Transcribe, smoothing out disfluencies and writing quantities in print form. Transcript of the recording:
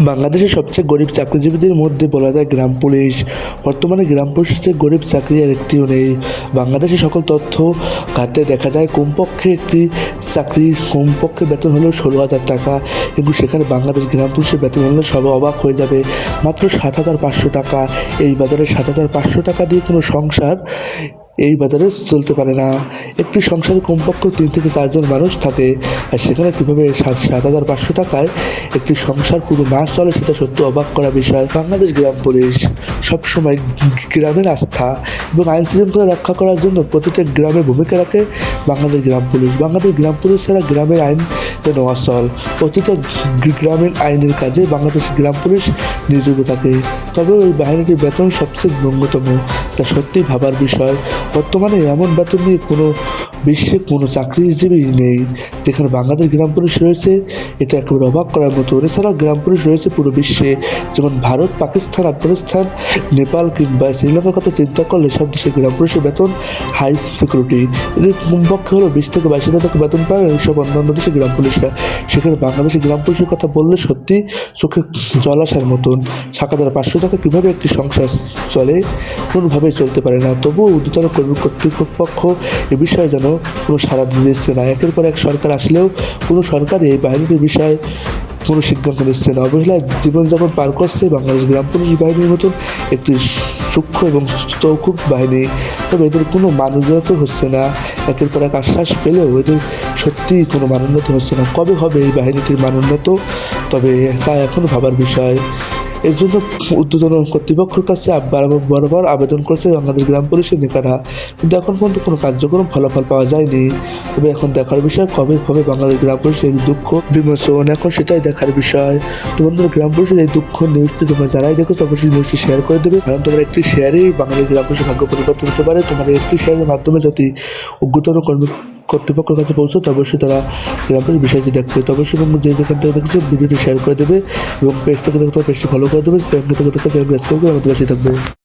বাংলাদেশের সবচেয়ে গরিব চাকরিজীবীদের মধ্যে বলা যায় গ্রাম পুলিশ। বর্তমানে গ্রাম পুলিশের চেয়ে গরিব চাকরি আর একটিও নেই। বাংলাদেশের সকল তথ্য ঘাটতে দেখা যায় কমপক্ষে একটি চাকরি কমপক্ষে বেতন হলেও 16,000 টাকা, কিন্তু সেখানে বাংলাদেশ গ্রাম পুলিশের বেতন হলে সবাই অবাক হয়ে যাবে, মাত্র 7,500 টাকা। এই বাজারে 7,500 টাকা দিয়ে কোনো সংসার এই বাজারে চলতে পারে না। একটি সংসারে কমপক্ষে 3 থেকে 4 জন মানুষ থাকে, আর সেখানে কীভাবে 7,500 টাকায় একটি সংসার পুরো মাস চলে সেটা সত্যি অবাক করা বিষয়। বাংলাদেশ গ্রাম পুলিশ সবসময় গ্রামের আস্থা এবং আইন শৃঙ্খলা রক্ষা করার জন্য প্রতিটা গ্রামে ভূমিকা রাখে বাংলাদেশ গ্রাম পুলিশ। বাংলাদেশ গ্রাম পুলিশ ছাড়া গ্রামের আইন যেন অচল। প্রতিটা গ্রামের আইনের কাজে বাংলাদেশ গ্রাম পুলিশ নিয়োজিত থাকে। তবেও এই বাহিনীটির বেতন সবচেয়ে ন্যূনতম, তা সত্যি ভাবার বিষয়। বর্তমানে এমন বেতন নিয়ে কোনো বিশ্বে কোনো চাকরিজীবী নেই যেখানে বাংলাদেশ গ্রাম পুলিশ রয়েছে, এটা একেবারে অবাক করার মতো। এছাড়াও গ্রাম পুলিশ রয়েছে পুরো বিশ্বে, যেমন ভারত, পাকিস্তান, আফগানিস্তান, নেপাল কিংবা শ্রীলঙ্কার কথা চিন্তা করলে সব দেশে গ্রাম পুলিশের বেতন হাই সিকিউরিটি। এদের কমপক্ষে হলো 20 থেকে 22,000 টাকা বেতন পায় এইসব অন্যান্য দেশে গ্রাম পুলিশরা। সেখানে বাংলাদেশের গ্রাম পুলিশের কথা বললে সত্যি চোখে জল আসার মতন। 7,500 টাকা কীভাবে একটি সংসার চলে, কোনোভাবেই চলতে পারে না। তবুও ঊর্ধ্বতন কর্তৃপক্ষ এ বিষয়ে যেন কোনো সাড়া দিচ্ছে না। একের পর এক সরকার আসলেও কোনো সরকার এই বাহিনীর বিষয়ে কোনো সিদ্ধান্ত নিচ্ছে না। অবহেলায় জীবনযাপন পার করছে বাংলাদেশ গ্রাম পুলিশ বাহিনীর মতন একটি সূক্ষ্ম এবং চৌখুক বাহিনী। তবে এদের কোনো মানোন্নতি হচ্ছে না। একের পর এক আশ্বাস পেলেও এদের সত্যিই কোনো মানোন্নতি হচ্ছে না। কবে হবে এই বাহিনীটির মানোন্নত, তবে তা এখনও ভাবার বিষয়। এর জন্য ঊর্ধ্বতন কর্তৃপক্ষের কাছে বরাবর আবেদন করছে বাংলাদেশ গ্রাম পুলিশের নেতারা, কিন্তু এখন পর্যন্ত কোনো কার্যক্রম ফলাফল পাওয়া যায়নি। তবে এখন দেখার বিষয় কবে হবে বাংলাদেশ গ্রাম পুলিশের এই দুঃখ বিমোচন, এখন সেটাই দেখার বিষয়। তো বন্ধুরা, গ্রাম পুলিশের এই দুঃখ নিউজটি তোমরা যারাই দেখো অবশ্যই নিউজটি শেয়ার করে দেবে, কারণ তোমার একটি শেয়ারেই বাংলাদেশ গ্রাম পুলিশের ভাগ্য পরিবর্তন হতে পারে। তোমার একটি শেয়ারের মাধ্যমে যদি ঊর্ধ্বতন কর্তৃপক্ষের কাছে পৌঁছো তো অবশ্যই তারা গ্রাম পুলিশ বিষয়টি দেখবে। তো অবশ্যই যে যেখান থেকে দেখছো ভিডিওটি শেয়ার করে দেবে এবং পেজ থেকে দেখতে পেজটি ফলো করে দেবে। চ্যানেল থেকে দেখতে চ্যানেল সাবস্ক্রাইব করে আমাদের পাশে থাকবে।